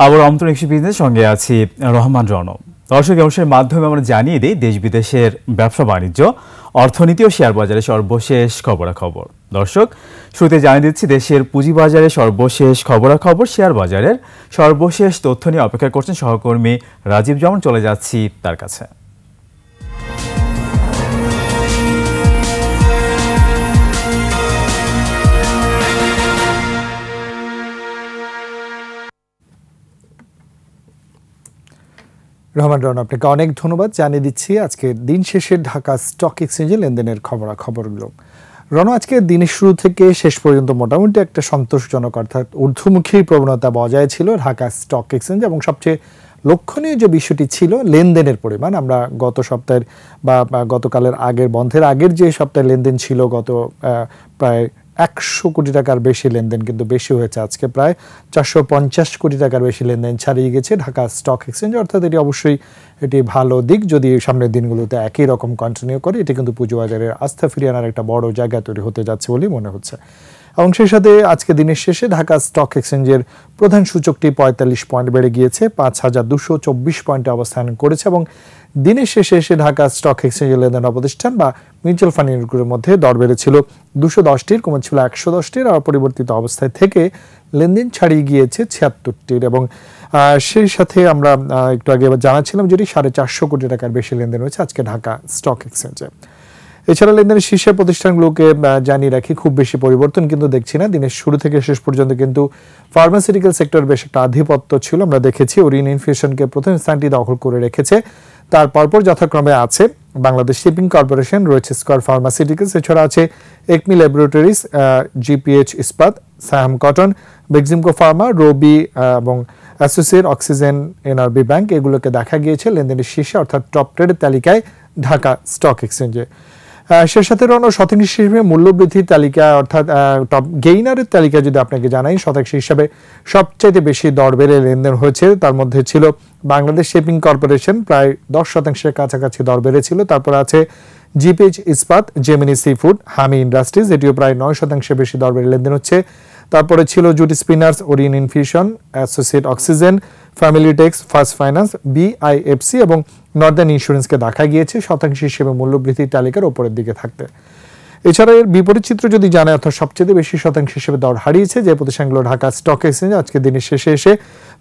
আবার আমন্ত্রণ বিজনেস সঙ্গে আছি রহমান রনব। দর্শক অনুষ্ঠানের মাধ্যমে আমরা জানিয়ে দিই দেশ বিদেশের ব্যবসা বাণিজ্য, অর্থনীতি ও শেয়ার বাজারের সর্বশেষ খবরাখবর। দর্শক, শুরুতে জানিয়ে দিচ্ছি দেশের পুঁজিবাজারের সর্বশেষ খবরাখবর, শেয়ার বাজারের সর্বশেষ তথ্য নিয়ে অপেক্ষা করছেন সহকর্মী রাজীব জামান। চলে যাচ্ছি তার কাছে। রহমান রন, আপনাকে অনেক ধন্যবাদ। জানিয়ে দিচ্ছি আজকে দিন শেষে ঢাকা স্টক এক্সচেঞ্জে লেনদেনের খবরাখবরগুলো। রণ, আজকে দিনের শুরু থেকে শেষ পর্যন্ত মোটামুটি একটা সন্তোষজনক অর্থাৎ ঊর্ধ্বমুখী প্রবণতা বজায় ছিল ঢাকা স্টক এক্সচেঞ্জ, এবং সবচেয়ে লক্ষণীয় যে বিষয়টি ছিল লেনদেনের পরিমাণ। আমরা গত সপ্তাহের বা গতকালের আগের বন্ধের আগের যে সপ্তাহে লেনদেন ছিল গত প্রায় 100 কোটি টাকার বেশি লেনদেন কিন্তু বেশি হয়েছে। আজকে প্রায় 450 কোটি টাকার বেশি লেনদেন ছাড়িয়ে গেছে ঢাকা স্টক এক্সচেঞ্জ। অর্থাৎ এটি অবশ্যই এটি ভালো দিক, যদি সামনের দিনগুলোতে একই রকম কন্টিনিউ করে। এটি কিন্তু পুঁজিবাজারের আস্থা ফিরিয়ে আনার একটা বড় জায়গা তৈরি হতে যাচ্ছে বলেই মনে হচ্ছে। এবং সেই সাথে আজকে দিনের শেষে ঢাকা স্টক এক্সচেঞ্জের প্রধান সূচকটি 45 পয়েন্ট বেড়ে গিয়েছে, 5224 পয়েন্টে অবস্থান করেছে। এবং দিনের শেষে এসে ঢাকা স্টক এক্সচেঞ্জের লেনদেন প্রতিষ্ঠান বা মিউচুয়াল ফান্ড ইউনিটগুলোর মধ্যে দর বেড়েছিল 210টির, কমেছিল 110টির, আর পরিবর্তিত অবস্থায় থেকে লেনদেন ছাড়িয়ে গিয়েছে 76টির। এবং সেই সাথে আমরা একটু আগে জানাচ্ছিলাম যেটি 450 কোটি টাকার বেশি লেনদেন হয়েছে আজকে ঢাকা স্টক এক্সচেঞ্জে। এছাড়া লেনদেনের শীর্ষে প্রতিষ্ঠানগুলোকে জানিয়ে রাখি, খুব বেশি পরিবর্তন কিন্তু দেখছি না। দিনের শুরু থেকে শেষ পর্যন্ত কিন্তু ফার্মাসিউটিক্যাল সেক্টর বেশ একটা আধিপত্য ছিল। আমরা দেখেছি ওরিয়ন ইনফিউশনকে প্রথম স্থানটি দখল করে রেখেছে। তার পরপর যথাক্রমে আছে বাংলাদেশ শিপিং কর্পোরেশন, রয়েছে স্কয়ার ফার্মাসিউটিক্যালস, এছাড়া আছে একমি ল্যাবরেটরিজ, জিপিএইচ ইস্পাত, সায়াম কটন, বেক্সিমকো ফার্মা, রবি এবং অ্যাসোসিয়েট অক্সিজেন, এনআরবি ব্যাংক। এগুলোকে দেখা গিয়েছে লেনদেনের শীর্ষে অর্থাৎ টপ ট্রেডের তালিকায় ঢাকা স্টক এক্সচেঞ্জে। সে সাথে শতাংশ হিসেবে মূল্যবৃদ্ধির তালিকা অর্থাৎ টপ গেইনারের তালিকা যদি আপনাকে জানাই, শতাংশ হিসাবে সবচাইতে বেশি দর বেড়ে লেনদেন হয়েছে। তার মধ্যে ছিল বাংলাদেশ শিপিং কর্পোরেশন, প্রায় 10% কাছাকাছি দর বেড়েছিল। তারপর আছে জিপিএইচ ইস্পাত, জেমিনি সি ফুড, হামি ইন্ডাস্ট্রিজ, এটিও প্রায় 9% বেশি দর বেড়ে লেনদেন হচ্ছে। তারপরে ছিল jute spinners, Orion infusion, associate oxygen, family Tex, first finance, BIFC এবং নর্দার্ন ইন্স্যুরেন্সকে দেখা গিয়েছে শতাংশ হিসেবে মূল্যবৃদ্ধির তালিকার ওপরের দিকে থাকতে। এছাড়া এর বিপরীত চিত্র যদি জানে, অর্থাৎ সবচেয়ে বেশি শতাংশ হিসেবে দর হারিয়েছে যে প্রতিষ্ঠানগুলো ঢাকা স্টক এক্সচেঞ্জে আজকে দিনের শেষে এসে,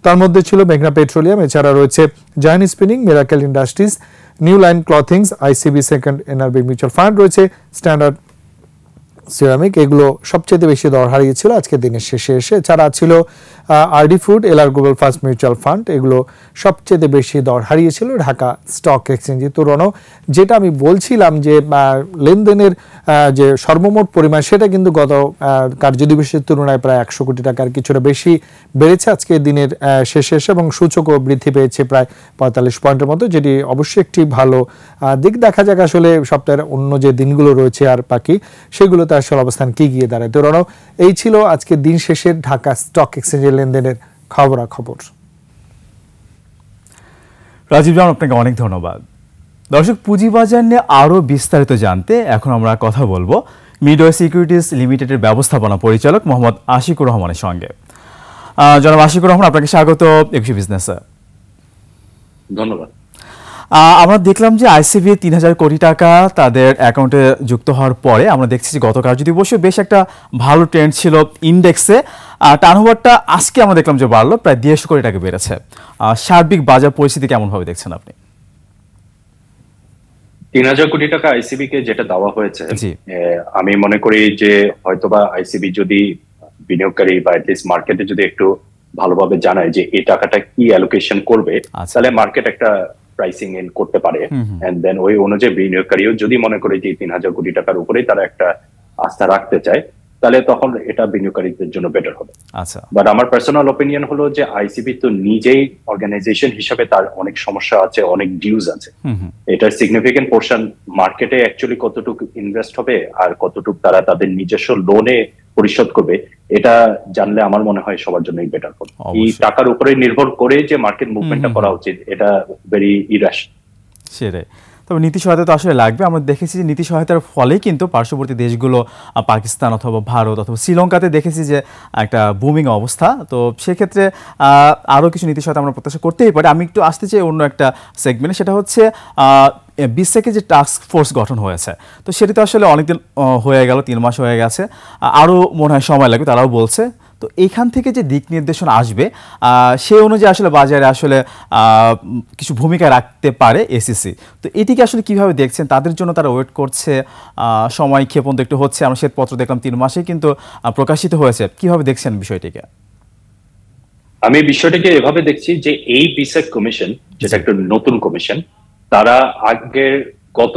তার মধ্যে ছিল মেঘনা পেট্রোলিয়াম, এছাড়া রয়েছে giant spinning, miracle industries, new line ক্লথিংস, ICB second NRB mutual fund, রয়েছে স্ট্যান্ডার্ড সিরামিক। এগুলো সবচেয়ে বেশি দর হারিয়েছিল আজকে দিনের শেষে এসে। এছাড়া ছিল RD food, LR global first mutual fund, এগুলো সবচেয়ে বেশি দর হারিয়েছিল ঢাকা স্টক এক্সচেঞ্জে। তো রণ, যেটা আমি বলছিলাম যে লেনদেনের যে সর্বমোট পরিমাণ, সেটা কিন্তু গত কার্যদিবসের তুলনায় প্রায় 100 কোটি টাকার কিছুটা বেশি বেড়েছে আজকে দিনের শেষে এসে, এবং সূচকও বৃদ্ধি পেয়েছে প্রায় 45 পয়েন্টের মতো, যেটি অবশ্যই একটি ভালো দিক। দেখা যাক আসলে সপ্তাহের অন্য যে দিনগুলো রয়েছে আর বাকি, সেগুলোতে আসলে অবস্থান কি গিয়ে দাঁড়ায়। তো রণ, এই ছিল আজকে দিন শেষের ঢাকা স্টক এক্সচেঞ্জের লেনদেনের খবরাখবর। রাজীব জামান, আপনাকে অনেক ধন্যবাদ। দর্শক, পুঁজিবাজার নিয়ে আরও বিস্তারিত জানতে এখন আমরা কথা বলবো মিডওয়ে সিকিউরিটিজ লিমিটেডের ব্যবস্থাপনা পরিচালক মোহাম্মদ আশিকুর রহমানের সঙ্গে। জনাব আশিকুর রহমান, আপনাকে স্বাগত একুশে বিজনেসে। ধন্যবাদ। আমরা দেখলাম যে আইসিবি 3000 কোটি টাকা তাদের অ্যাকাউন্টে যুক্ত হওয়ার পরে আমরা দেখছি যে গত কার্যদিবসে বেশ একটা ভালো ট্রেন্ড ছিল ইন্ডেক্সে। টার্নওভারটা আজকে আমরা দেখলাম যে বাড়লো, প্রায় 150 কোটি টাকা বেড়েছে। সার্বিক বাজার পরিস্থিতি কেমনভাবে দেখছেন আপনি? 3000 কোটি টাকা আইসিবি কে যেটা দেওয়া হয়েছে, আমি মনে করি যে হয়তোবা আইসিবি যদি বিনিয়োগকারী বা অ্যাটলিস্ট মার্কেটে যদি একটু ভালোভাবে জানায় যে এই টাকাটা কি অ্যালোকেশন করবে, তাহলে মার্কেট একটা প্রাইসিং ইন করতে পারে। এন্ড দেন ওই অনুযায়ী বিনিয়োগকারীও যদি মনে করে যে 3000 কোটি টাকার উপরেই তারা একটা আস্থা রাখতে চায়, তাহলে তখন এটা বিনিয়োগকারীদের জন্য বেটার হবে। আচ্ছা, বাট আমার পার্সোনাল ওপিনিয়ন হলো যে আইসিবি তো নিজেই অর্গানাইজেশন হিসেবে তার অনেক সমস্যা আছে, অনেক ডিউজ আছে। এটার সিগনিফিকেন্ট পোর্শন মার্কেটে অ্যাকচুয়ালি কতটুকু ইনভেস্ট হবে আর কতটুকু তারা তাদের নিজস্ব লোনে পরিশোধ করবে, এটা জানলে আমার মনে হয় সবার জন্যই বেটার হবে। এই টাকার উপরে নির্ভর করে যে মার্কেট মুভমেন্টটা করা উচিত, এটা ভেরি ইরাশনাল। সেটাই। তবে নীতি সহায়তা তো আসলে লাগবে। আমরা দেখেছি যে নীতি সহায়তার ফলেই কিন্তু পার্শ্ববর্তী দেশগুলো পাকিস্তান অথবা ভারত অথবা শ্রীলঙ্কাতে দেখেছি যে একটা বুমিং অবস্থা। তো সেক্ষেত্রে আরও কিছু নীতি সহায়তা আমরা প্রত্যাশা করতেই পারি। আমি একটু আসতে চাই অন্য একটা সেগমেন্টে, সেটা হচ্ছে বিসেকে যে টাস্ক ফোর্স গঠন হয়েছে, তো সেটি তো আসলে অনেকদিন হয়ে গেল, 3 মাস হয়ে গেছে, আরও মনে হয় সময় লাগবে, তারাও বলছে। তো এইখান থেকে যে দিক নির্দেশনা আসবে সেই অনুযায়ী আসলে বাজারে আসলে কিছু ভূমিকা রাখতে পারে এসিসি। তো এটিকে আসলে কিভাবে দেখছেন? তাদের জন্য তারা ওয়েট করছে, সময় ক্ষেপণ তো একটু হচ্ছে, আমরা শ্বেতপত্র দেখলাম 3 মাসে কিন্তু প্রকাশিত হয়েছে। কিভাবে দেখছেন বিষয়টিকে? আমি বিষয়টাকে এভাবে দেখছি যে এই বিসেক কমিশন, যেটা একটা নতুন কমিশন, তারা আগের গত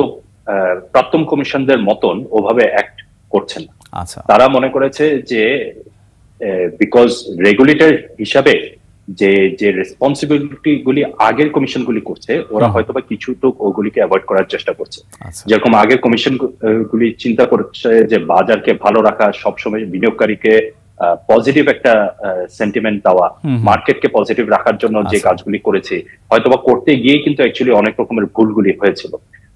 প্রাক্তন কমিশনদের মতন ওভাবে অ্যাক্ট করছেন না। আচ্ছা, তারা মনে করেছে যে বিকজ রেগুলেটর হিসাবে যে যে রেসপন্সিবিলিটি গুলি আগের কমিশন গুলি করছে, ওরা হয়তোবা কিছু তো ওগুলিকে অ্যাভয়েড করার চেষ্টা করছে। যেরকম আগের কমিশন গুলি চিন্তা করছে যে বাজারকে ভালো রাখা, সবসময় বিনিয়োগকারীকে পজিটিভ একটা সেন্টিমেন্ট দেওয়া, মার্কেটকে পজিটিভ রাখার জন্য যে কাজগুলি করেছে, হয়তোবা করতে গিয়ে কিন্তু অ্যাকচুয়ালি অনেক রকমের ভুলগুলি হয়েছিল।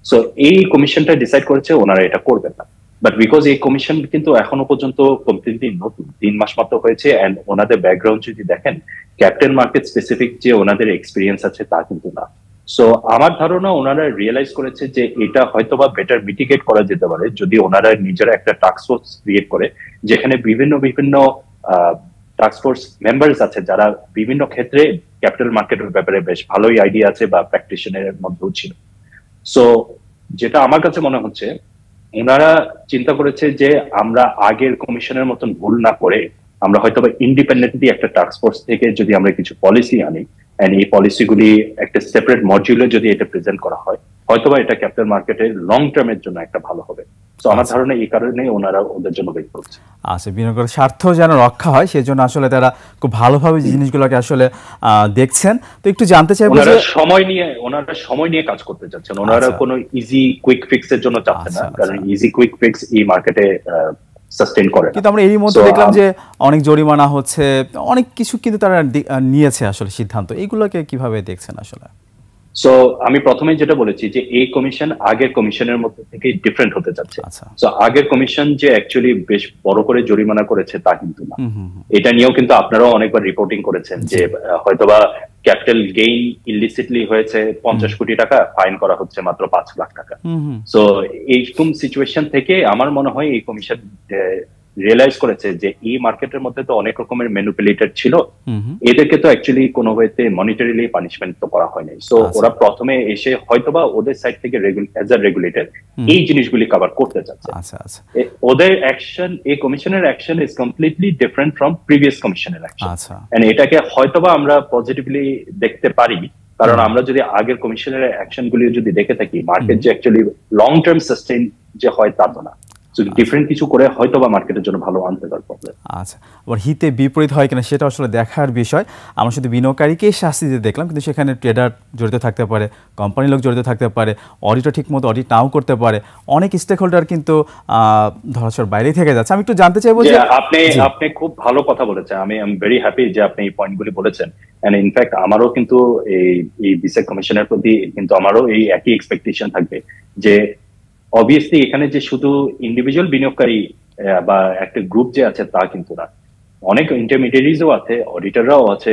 সো এই কমিশনটা ডিসাইড করেছে ওনারা এটা করবেন না। বাট বিকজ এই কমিশন কিন্তু এখনো পর্যন্ত কমপ্লিটলি নতুন, 3 মাস মাত্র হয়েছে, এন্ড ওনাদের ব্যাকগ্রাউন্ড যদি দেখেন, ক্যাপিটাল মার্কেট স্পেসিফিক যে ওনাদের এক্সপিরিয়েন্স আছে তা কিন্তু না। সো আমার ধারণা ওনারা রিয়েলাইজ করেছে যে এটা হয়তোবা বেটার মিটিগেট করা যেতে পারে যদি ওনারা নিজেরা একটা টাস্ক ফোর্স ক্রিয়েট করে, যেখানে বিভিন্ন বিভিন্ন টাস্ক ফোর্স মেম্বার্স আছে যারা বিভিন্ন ক্ষেত্রে ক্যাপিটাল মার্কেটের ব্যাপারে বেশ ভালোই আইডিয়া আছে বা প্র্যাকটিশনের মধ্যেও ছিল। সো যেটা আমার কাছে মনে হচ্ছে, ওনারা চিন্তা করেছে যে আমরা আগের কমিশনের মতন ভুল না করে আমরা হয়তো ইন্ডিপেন্ডেন্টলি একটা টাস্ক ফোর্স থেকে যদি আমরা কিছু পলিসি আনি, এন্ড এই পলিসিগুলি একটা সেপারেট মডিউলে যদি এটা প্রেজেন্ট করা হয়, হয়তোবা এটা ক্যাপিটাল মার্কেটের লং টার্মের জন্য একটা ভালো হবে। তো আমার ধারণা এই কারণে ওনারা ওদের জন্য ওয়েট করছে। আচ্ছা, বিনিয়োগের স্বার্থ যেন রক্ষা হয় সেজন্য আসলে তারা খুব ভালোভাবে জিনিসগুলোকে আসলে দেখছেন। তো একটু জানতে চাইবো যে ওনারা সময় নিয়ে কাজ করতে চাচ্ছেন, ওনারা কোনো ইজি কুইক ফিক্সের জন্য চাচ্ছেন না, কারণ ইজি কুইক ফিক্স এই মার্কেটে সাস্টেইন করে। কিন্তু আমরা এরই মধ্যে দেখলাম যে অনেক জরিমানা হচ্ছে, অনেক কিছু কিন্তু তারা নিয়েছে আসলে সিদ্ধান্ত। এইগুলোকে কিভাবে দেখছেন আসলে? সো আমি প্রথমেই যেটা বলেছি যে এই কমিশন আগের কমিশনের মধ্যে থেকে ডিফারেন্ট হতে যাচ্ছে। সো আগের কমিশন যে অ্যাকচুয়ালি বেশ বড় করে জরিমানা করেছে তা কিন্তু না। এটা নিয়েও কিন্তু আপনারাও অনেকবার রিপোর্টিং করেছেন যে হয়তোবা ক্যাপিটাল গেইন ইলিসিটলি হয়েছে 50 কোটি টাকা, ফাইন করা হচ্ছে মাত্র 5 লাখ টাকা। সো এইরকম সিচুয়েশন থেকে আমার মনে হয় এই কমিশন রিয়েলাইজ করেছে যে এই মার্কেটের মধ্যে তো অনেক রকমের ম্যানিপুলেটর ছিল, এদেরকে তো অ্যাকচুয়ালি কোনো ওয়েতে মনিটারিলি পানিশমেন্ট তো করা হয়নি। সো ওরা প্রথমে এসে হয়তোবা ওদের সাইড থেকে অ্যাজ আ রেগুলেটর এই জিনিসগুলি কভার করতে চাচ্ছে। ওদের অ্যাকশন, এই কমিশনের action is completely different from previous কমিশনের অ্যাকশন, এন্ড এটাকে হয়তোবা আমরা পজিটিভলি দেখতে পারি, কারণ আমরা যদি আগের কমিশনের অ্যাকশনগুলি যদি দেখে থাকি, মার্কেট যে অ্যাকচুয়ালি লং টার্ম সাস্টেইন যে হয় তা তো না, ডিফারেন্ট কিছু করে হয়তো বা মার্কেটের জন্য ভালো আনতে পারবে। আচ্ছা, আবার হিতে বিপরীত হয় কিনা সেটা আসলে দেখার বিষয়। আমরা শুধু বিনিয়োগকারীকেই শাস্তি দিতে দেখলাম, কিন্তু সেখানে ট্রেডার জড়িত থাকতে পারে, কোম্পানির লোক জড়িত থাকতে পারে, অডিটর ঠিক মতো অডিট নাও করতে পারে, অনেক স্টেক হোল্ডার কিন্তু ধরাছোঁয়ার বাইরেই থেকে যাচ্ছে। আমি একটু জানতে চাইবো যে আপনি খুব ভালো কথা বলেছেন, আমি ভেরি হ্যাপি যে আপনি এই পয়েন্টগুলি বলেছেন। এন্ড ইনফ্যাক্ট আমারও কিন্তু এই বিসেক কমিশনের প্রতি কিন্তু আমারও এই একই এক্সপেকটেশন থাকবে যে অবভিয়াসলি এখানে যে শুধু ইন্ডিভিজুয়াল বিনিয়োগকারী বা একটা গ্রুপ যে আছে তা কিন্তু না, অনেক ইন্টারমিডিয়ারিজও আছে, অডিটররাও আছে,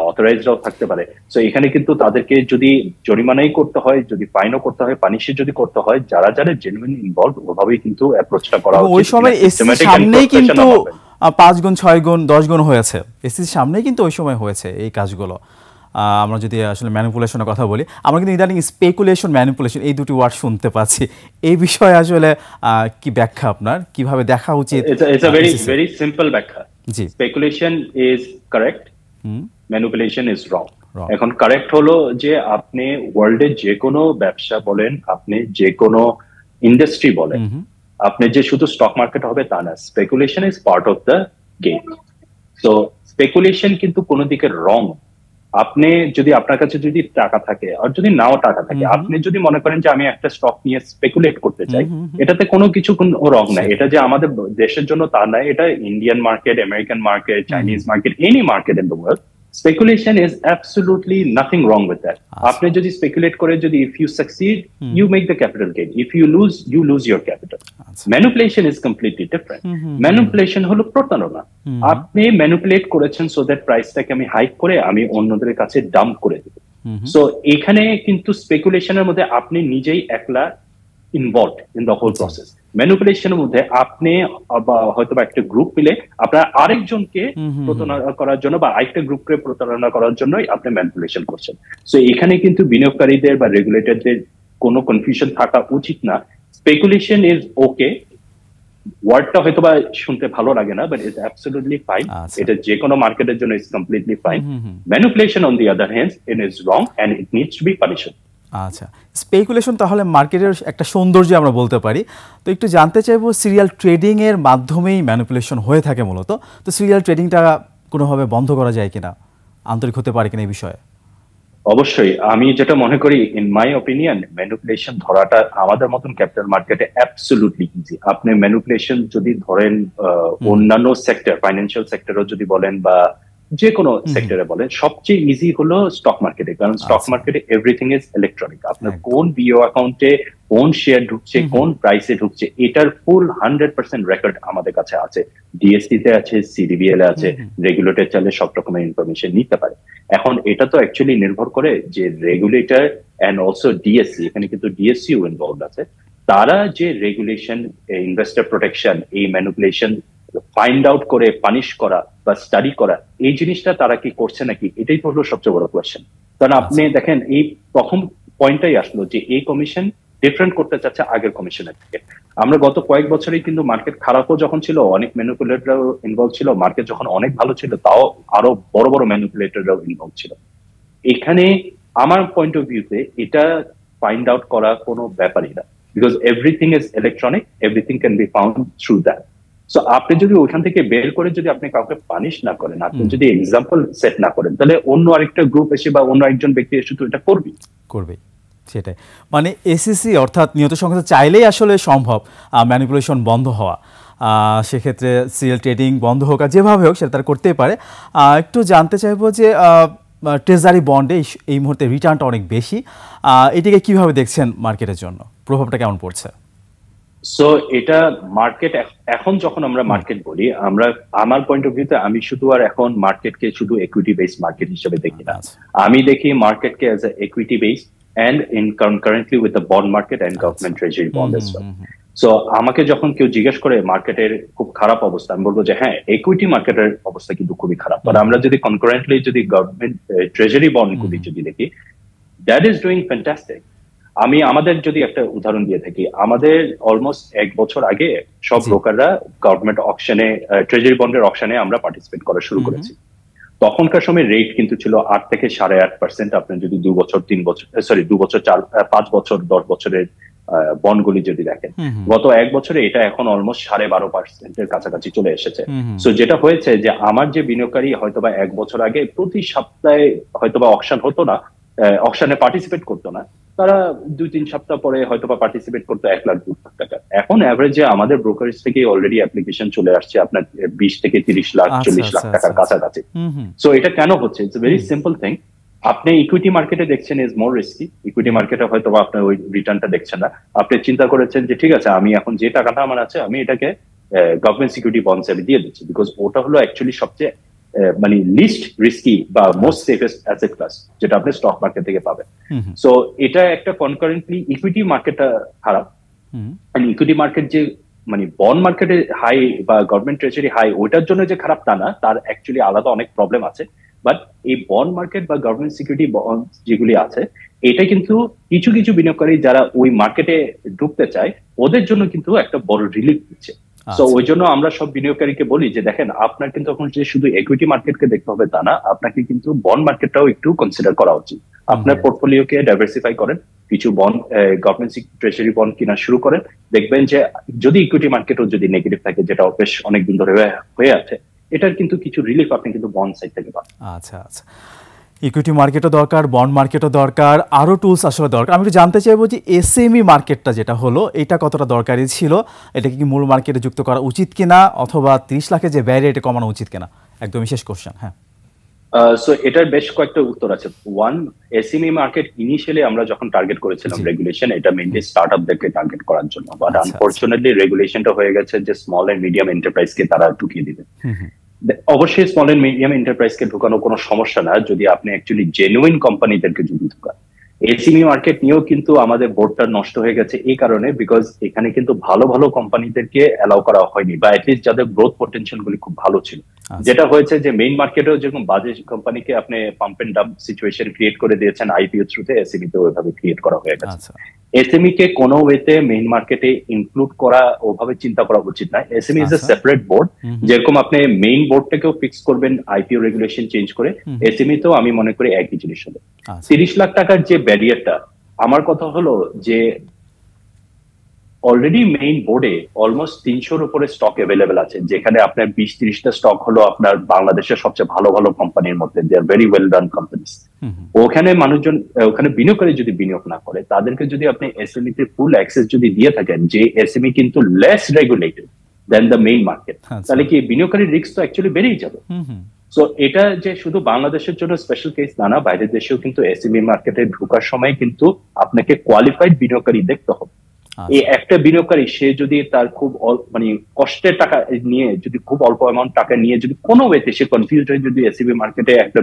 অথরাইজডরাও থাকতে পারে। সো এখানে কিন্তু তাদেরকে যদি জরিমানাই করতে হয়, যদি ফাইনও করতে হয়, পানিশও যদি করতে হয়, যারা যারা জেনুইন ইনভলভ ওভাবেই কিন্তু অ্যাপ্রোচটা করা উচিত। ওই সময় এসসির সামনেই কিন্তু 5 গুণ 6 গুণ 10 গুণ হয়েছে, এসসির সামনেই কিন্তু ওই সময় হয়েছে এই কাজগুলো। আমরা যদি আসলে ম্যানিপুলেশনের কথা বলি, আমরা কিন্তু ইদানিং স্পেকুলেশন, ম্যানিপুলেশন এই দুটি ওয়ার্ড শুনতে পাচ্ছি। এই বিষয়ে আসলে কি ব্যাখ্যা আপনার, কিভাবে দেখা উচিত? ইটস আ ভেরি সিম্পল ব্যাখ্যা। জি, speculation is correct, manipulation is wrong. এখন কারেক্ট হলো যে আপনি ওয়ার্ল্ডে যে কোনো ব্যবসা বলেন, আপনি যে কোনো ইন্ডাস্ট্রি বলেন, আপনি যে শুধু স্টক মার্কেট হবে তা না, speculation is part of the game. So speculation কিন্তু কোনো দিকে রং। আপনি যদি আপনার কাছে যদি টাকা থাকে আর যদি নাও টাকা থাকে, আপনি যদি মনে করেন যে আমি একটা স্টক নিয়ে স্পেকুলেট করতে চাই, এটাতে কোনো কিছু রং নাই। এটা যে আমাদের দেশের জন্য তা নাই, এটা Indian market, American market, Chinese market, any market in the world, Speculation is absolutely nothing wrong with that. আপনি যদি স্পেকুলেট করে যদি if you succeed, you make the capital gain. If you lose your capital. Manipulation is completely different. Manipulation হলো প্রতারণা। আপনি manipulate করেছেন so that প্রাইসটাকে আমি hike করে আমি অন্যদের কাছে ডাম্প করে দেব। সো এখানে কিন্তু স্পেকুলেশনের মধ্যে আপনি নিজেই একলা involved in the whole process. ম্যানিপুলেশনের মধ্যে আপনি হয়তো বা একটা গ্রুপ মিলে আপনার আরেকজনকে প্রতারণা করার জন্য বা আরেকটা গ্রুপকে প্রতারণা করার জন্যই আপনি ম্যানিপুলেশন করছেন। সো এখানে কিন্তু বিনিয়োগকারীদের বা রেগুলেটরদের কোনো কনফিউশন থাকা উচিত না। স্পেকুলেশন ইজ ওকে, ওয়ার্ডটা হয়তো বা শুনতে ভালো লাগে না, বাট ইটস অ্যাবসলিউটলি ফাইন। এটা যে কোনো মার্কেটের জন্য is completely fine. Manipulation on the other hand it is wrong and it needs to be punished. আচ্ছা, স্পেকুলেশন তাহলে মার্কেটের একটা সৌন্দর্য আমরা বলতে পারি। তো একটু জানতে চাইবো, সিরিয়াল ট্রেডিং এর মাধ্যমেই ম্যানিপুলেশন হয়ে থাকে মূলত, তো সিরিয়াল ট্রেডিংটা কোনোভাবে বন্ধ করা যায় কিনা, আন্তরিক হতে পারে কিনা এই বিষয়ে? অবশ্যই, আমি যেটা মনে করি ইন মাই অপিনিয়ন, ম্যানিপুলেশন ধরাটা আমাদের মতন ক্যাপিটাল মার্কেটে অ্যাবসলিউটলি ইজি। আপনি ম্যানিপুলেশন যদি ধরেন অন্যান্য সেক্টর, ফাইন্যান্সিয়াল সেক্টরও যদি বলেন বা যে কোনো সেক্টরে বলেন, সবচেয়ে ইজি হলো স্টক মার্কেটে। কারণ স্টক মার্কেটে এভরিথিং ইজ ইলেকট্রনিক। আপনার কোন বিও অ্যাকাউন্টে কোন শেয়ার ঢুকছে, কোন প্রাইসে ঢুকছে, এটার ফুল 100% রেকর্ড আমাদের কাছে আছে। ডিএসসি তে আছে, সিডিবিএল এ আছে, রেগুলেটর চাইলে সব রকমের ইনফরমেশন নিতে পারে। এখন এটা তো অ্যাকচুয়ালি নির্ভর করে যে রেগুলেটর এন্ড অলসো ডিএসসি, এখানে কিন্তু ডিএসসিও ইনভলভ আছে, তারা যে রেগুলেশন, ইনভেস্টর প্রোটেকশন, এই ম্যানিপুলেশন ফাইন্ড আউট করে পানিশ করা বা স্টাডি করা, এই জিনিসটা তারা কি করছে নাকি, এটাই তো হলো সবচেয়ে বড় কোয়েশ্চেন। কারণ আপনি দেখেন এই প্রথম পয়েন্টটাই আসলো যে এই কমিশন ডিফারেন্ট করতে চাচ্ছে আগের কমিশনের থেকে। আমরা গত কয়েক বছরেই কিন্তু মার্কেট খারাপও যখন ছিল, অনেক ম্যানিপুলেটররাও ইনভলভ ছিল, মার্কেট যখন অনেক ভালো ছিল তাও আরো বড় বড় ম্যানিপুলেটররাও ইনভলভ ছিল। এখানে আমার পয়েন্ট অফ ভিউতে এটা ফাইন্ড আউট করা কোনো ব্যাপারই না, because everything is electronic, everything can be found through that. So আপনি যদি ওইখান থেকে বের করে যদি আপনি কাউকে পানিশ না করেন, আপনি যদি এক্সাম্পল সেট না করেন, তাহলে অন্য আরেকটা গ্রুপ এসে বা অন্য একজন ব্যক্তি এসে তো এটা করবে। সেটাই, মানে এসিসি অর্থাৎ নিয়ত সংস্থা চাইলেই আসলে সম্ভব ম্যানিপুলেশন বন্ধ হওয়া। সেক্ষেত্রে সিরিয়াল ট্রেডিং বন্ধ হোক আর যেভাবে হোক সেটা তারা করতেই পারে। একটু জানতে চাইবো যে ট্রেজারি বন্ডে এই মুহূর্তে রিটার্নটা অনেক বেশি, এটিকে কিভাবে দেখছেন মার্কেটের জন্য, প্রভাবটা কেমন পড়ছে? সো এটা মার্কেট, এখন যখন আমরা মার্কেট বলি, আমরা আমার পয়েন্ট অফ ভিউতে আমি শুধু আর এখন মার্কেটকে শুধু ইকুইটি বেসড মার্কেট হিসেবে দেখি না, আমি দেখি মার্কেটকে as a equity based and in currently with the bond market and government treasury bond as well. So আমাকে যখন কেউ জিজ্ঞেস করে মার্কেটের খুব খারাপ অবস্থা, আমি বলবো যে হ্যাঁ, ইকুইটি মার্কেটের অবস্থা কিন্তু খুবই খারাপ। আর আমরা যদি কনকারেন্টলি যদি গভর্নমেন্ট ট্রেজারি বন্ড গুলি যদি দেখি, দ্যাট ইজ ডুইং ফ্যান্টাস্টিক। আমি আমাদের যদি একটা উদাহরণ দিয়ে থাকি, আমাদের অলমোস্ট 1 বছর আগে সব ব্রোকাররা গভর্নমেন্ট অকশনে, ট্রেজারি বন্ডের অকশনে আমরা পার্টিসিপেট করা শুরু করেছি। তখনকার সময় রেট কিন্তু ছিল 8 থেকে 8.5%। আপনি যদি 2 বছর 3 বছর 2 বছর 5 বছর 10 বছরের বন্ডগুলি যদি দেখেন, গত 1 বছরে এটা এখন অলমোস্ট 12.5% কাছাকাছি চলে এসেছে। সো যেটা হয়েছে যে আমার যে বিনিয়োগকারী হয়তোবা 1 বছর আগে প্রতি সপ্তাহে হয়তোবা অকশন হতো না, অকশনে পার্টিসিপেট করতো না, তারা 2-3 সপ্তাহ পরে হয়তোবা পার্টিসিপেট করতো 1 লাখ 2 লাখ টাকা। এখন অ্যাভারেজে আমাদের ব্রোকারেজ থেকে অলরেডি অ্যাপ্লিকেশন চলে আসছে আপনার 20 থেকে 30 লাখ 40 লাখ টাকার কাছাকাছি। সো এটা কেন হচ্ছে? It's a very simple thing. আপনি ইকুইটি মার্কেটে দেখছেন ইজ মোর রিস্কি, ইকুইটি মার্কেটে হয়তো আপনার ওই রিটার্নটা দেখছেন না। আপনি চিন্তা করেছেন যে ঠিক আছে, আমি এখন যে টাকাটা আমার আছে আমি এটাকে গভর্নমেন্ট সিকিউরিটি বন্ডস এ দিয়ে দিচ্ছি, বিকজ ওটা হলো অ্যাকচুয়ালি সবচেয়ে মানে লিস্ট রিস্কি বা মোস্ট সেফেস্ট অ্যাসেট ক্লাস যেটা আপনি স্টক মার্কেট থেকে পাবেন। সো এটা একটা কনকারেন্টলি ইকুইটি মার্কেটটা খারাপ, ইকুইটি মার্কেট যে মানে বন্ড মার্কেটে হাই বা গভর্নমেন্ট ট্রেজারি হাই, ওইটার জন্য যে খারাপ তা না, তার অ্যাকচুয়ালি আলাদা অনেক প্রবলেম আছে। বাট এই বন্ড মার্কেট বা গভর্নমেন্ট সিকিউরিটি বন্ড যেগুলি আছে, এটা কিন্তু কিছু কিছু বিনিয়োগকারী যারা ওই মার্কেটে ঢুকতে চায় ওদের জন্য কিন্তু একটা বড় রিলিফ দিচ্ছে। সো ওই জন্য আমরা সব বিনিয়োগকারীকে বলি যে দেখেন, আপনার কিন্তু এখন যে শুধু ইকুইটি মার্কেটকে দেখতে হবে তা না, আপনাকে কিন্তু বন্ড মার্কেটটাও একটু কনসিডার করা উচিত। আপনার পোর্টফোলিওকে ডাইভার্সিফাই করেন, কিছু বন্ড, গভর্নমেন্ট ট্রেজারি বন্ড কিনা শুরু করেন। দেখবেন যে যদি ইকুইটি মার্কেটও যদি নেগেটিভ থাকে, যেটা বেশ অনেকদিন ধরে হয়ে আছে, এটার কিন্তু কিছু রিলিফ আপনি কিন্তু বন্ড সাইড থেকে পাবেন। আচ্ছা আচ্ছা, ইকুইটি মার্কেটও দরকার, বন্ড মার্কেটও দরকার, আরও টুলস আসলে দরকার। আমি একটু জানতে চাইবো যে এসএমই মার্কেটটা যেটা হলো, এটা কতটা দরকারি ছিল? এটাকে কি মূল মার্কেটে যুক্ত করা উচিত কিনা, অথবা 30 লাখের যে ব্যারিয়ার এটা কমানো উচিত কিনা? একদমই শেষ কোশ্চেন। হ্যাঁ, সো এটার বেশ কয়েকটা উত্তর আছে। ওয়ান, এসএমই মার্কেট ইনিশিয়ালি আমরা যখন টার্গেট করেছিলাম রেগুলেশন, এটা মেইনলি স্টার্টআপদেরকে টার্গেট করার জন্য, বাট আনফরচুনেটলি রেগুলেশনটা হয়ে গেছে যে স্মল এন্ড মিডিয়াম এন্টারপ্রাইজকে তারা ঢুকিয়ে দিবে। অবশ্যই স্মল এন্ড মিডিয়াম এন্টারপ্রাইজকে ঢুকানো কোনো সমস্যা না যদি আপনি অ্যাকচুয়ালি জেনুইন কোম্পানিদেরকে যদি ঢুকান। এসএমই মার্কেট নিয়েও কিন্তু আমাদের বোর্ডটা নষ্ট হয়ে গেছে এই কারণে, বিকজ এখানে কিন্তু ভালো ভালো কোম্পানিদেরকে অ্যালাউ করা হয়নি, বা অ্যাটলিস্ট যাদের গ্রোথ পটেনশিয়াল গুলি খুব ভালো ছিল। যেটা হয়েছে যে মেইন মার্কেটেও যেরকম বাজে কোম্পানিকে আপনি pump and dump situation create করে দিয়েছেন আইপিও থ্রুতে, এসএমই তে ওইভাবে ক্রিয়েট করা হয়ে গেছে। এসএমই কে কোনো ওয়েতে মেইন মার্কেটে ইনক্লুড করা ওভাবে চিন্তা করা উচিত না। SME is a separate board, যেরকম আপনি মেইন বোর্ডটাকেও ফিক্স করবেন আইপিও রেগুলেশন চেঞ্জ করে, এসএমই তেও আমি মনে করি একই জিনিস হবে। 30 লাখ টাকার যে ব্যারিয়ারটা, আমার কথা হলো যে অলরেডি মেইন বোর্ডে অলমোস্ট 300-র উপরে স্টক অ্যাভেলেবেল আছে, যেখানে আপনার 20-30টা স্টক হলো আপনার বাংলাদেশের সবচেয়ে ভালো ভালো কোম্পানির মধ্যে, they are very well run companies. ওখানে মানুষজন, ওখানে বিনিয়োগকারী যদি বিনিয়োগ না করে, তাদেরকে যদি আপনি এসএমই তে ফুল অ্যাক্সেস যদি দিয়ে থাকেন, যে এসএমই কিন্তু less regulated than the main market, তাহলে কি বিনিয়োগকারীর রিস্ক তো অ্যাকচুয়ালি বেড়েই যাবে। সো এটা যে শুধু বাংলাদেশের জন্য স্পেশাল কেস না, বাইরের দেশেও কিন্তু এসএমই মার্কেটে ঢোকার সময় কিন্তু আপনাকে কোয়ালিফাইড বিনিয়োগকারী দেখতে হবে। এই একটা বিনিয়োগকারী সে যদি তার খুব মানে কষ্টের টাকা নিয়ে, যদি খুব অল্প অ্যামাউন্ট টাকা নিয়ে যদি কোনো ওয়েতে সে কনফিউজ হয়ে যদি এসএমই মার্কেটে একটা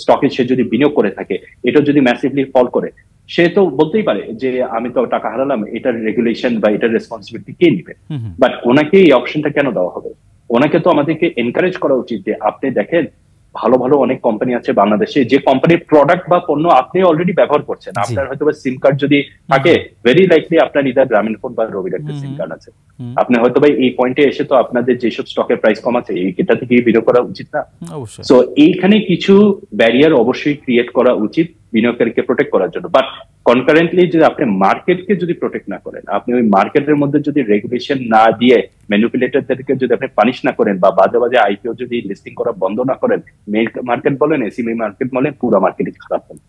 স্টকে সে যদি বিনিয়োগ করে থাকে, এটা যদি ম্যাসিভলি ফল করে, সে তো বলতেই পারে যে আমি তো টাকা হারালাম, এটার রেগুলেশন বা এটার রেসপন্সিবিলিটি কে নিবে। বাট ওনাকে এই অপশনটা কেন দেওয়া হবে? ওনাকে তো আমাদেরকে এনকারেজ করা উচিত যে আপনি দেখেন ভালো ভালো অনেক কোম্পানি আছে বাংলাদেশে, যে কোম্পানির প্রোডাক্ট বা পণ্য আপনি অলরেডি ব্যবহার করছেন। আপনার হয়তো সিম কার্ড যদি থাকে, ভেরি লাইকলি আপনার ইদার গ্রামীণ ফোন বা রবির একটা সিম কার্ড আছে। আপনি হয়তো এই পয়েন্টে এসে তো আপনাদের যেসব স্টকের প্রাইস কম আছে, এটা থেকে বিনিয়োগ করা উচিত না? সো এইখানে কিছু ব্যারিয়ার অবশ্যই ক্রিয়েট করা উচিত বিনিয়োগকারীকে প্রোটেক্ট করার জন্য। বাট কনকারেন্টলি যদি আপনি মার্কেটকে যদি প্রোটেক্ট না করেন, আপনি ওই মার্কেটের মধ্যে যদি রেগুলেশন না দিয়ে ম্যানিপুলেটরদেরকে যদি আপনি পানিশ না করেন, বা বাজে বাজে আইপিও যদি লিস্টিং করা বন্ধ না করেন, মেইন মার্কেট বলেন, এসএমই মার্কেট বলেন, পুরো মার্কেটই খারাপ হবে।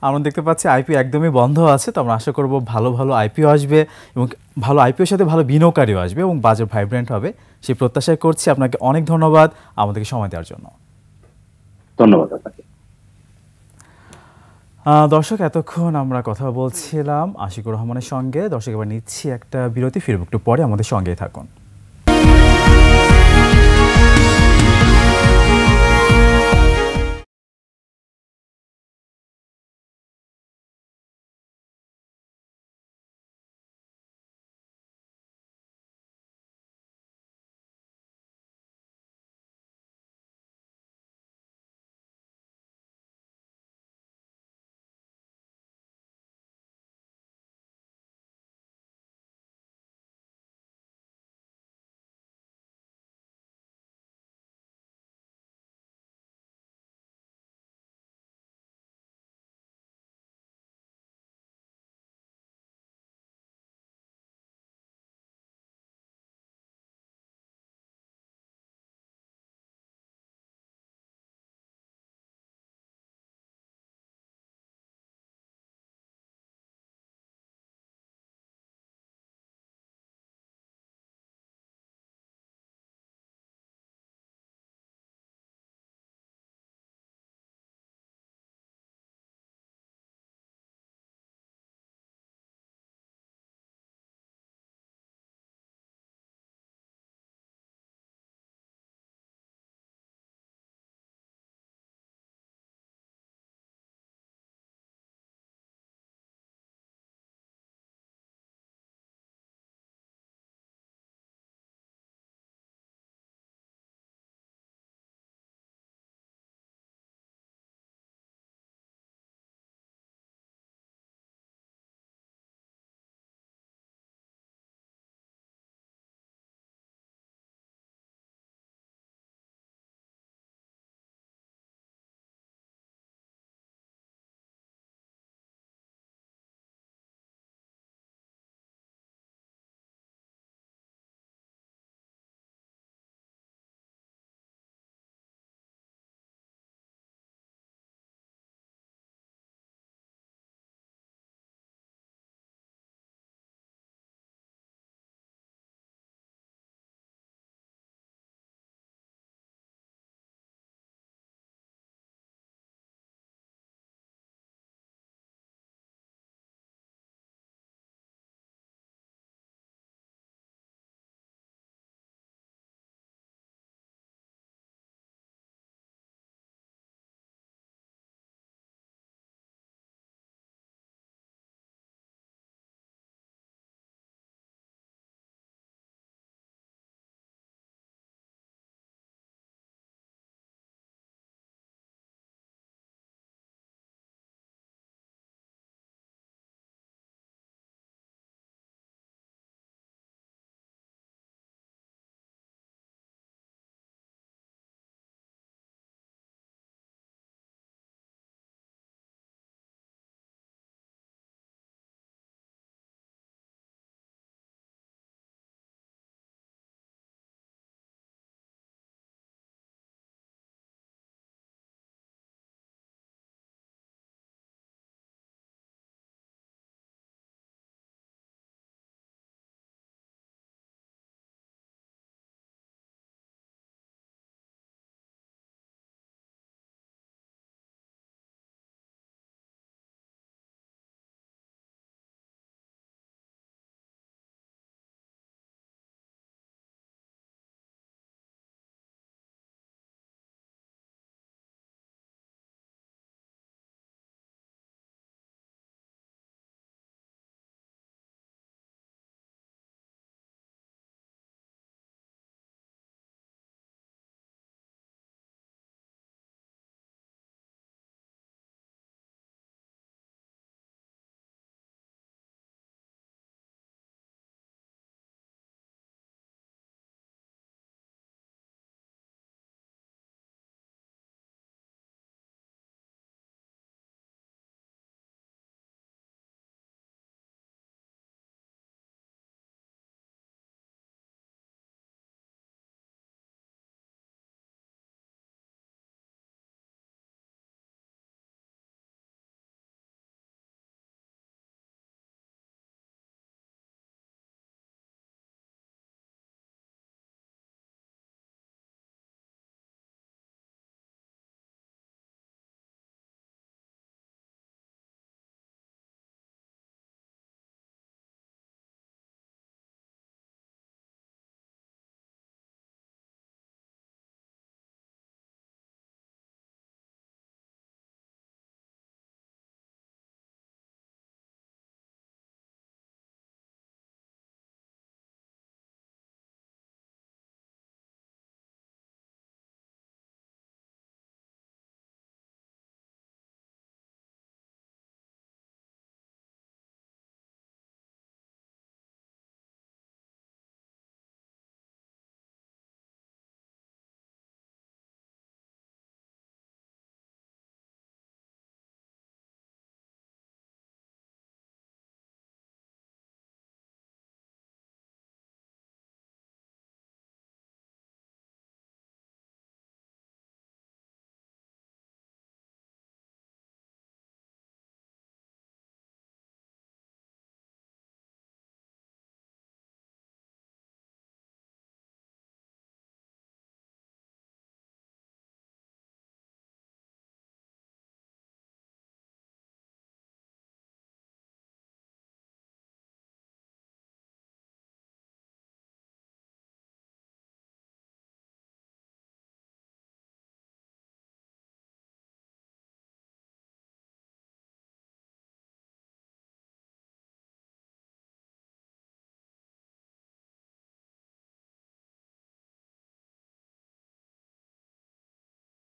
আমরা দেখতে পাচ্ছি আইপিও একদমই বন্ধ আছে, তো আমরা আশা করব ভালো ভালো আইপিও আসবে এবং ভালো আইপিওর সাথে ভালো বিনিয়োগকারীও আসবে এবং বাজার ভাইব্রেন্ট হবে, সেই প্রত্যাশাই করছি। আপনাকে অনেক ধন্যবাদ আমাদেরকে সময় দেওয়ার জন্য। ধন্যবাদ আপনাকে। দর্শক, এতক্ষণ আমরা কথা বলছিলাম আশিকুর রহমানের সঙ্গে। দর্শক, এবার নিচ্ছি একটা বিরতি, ফিরব একটু পরে, আমাদের সঙ্গেই থাকুন।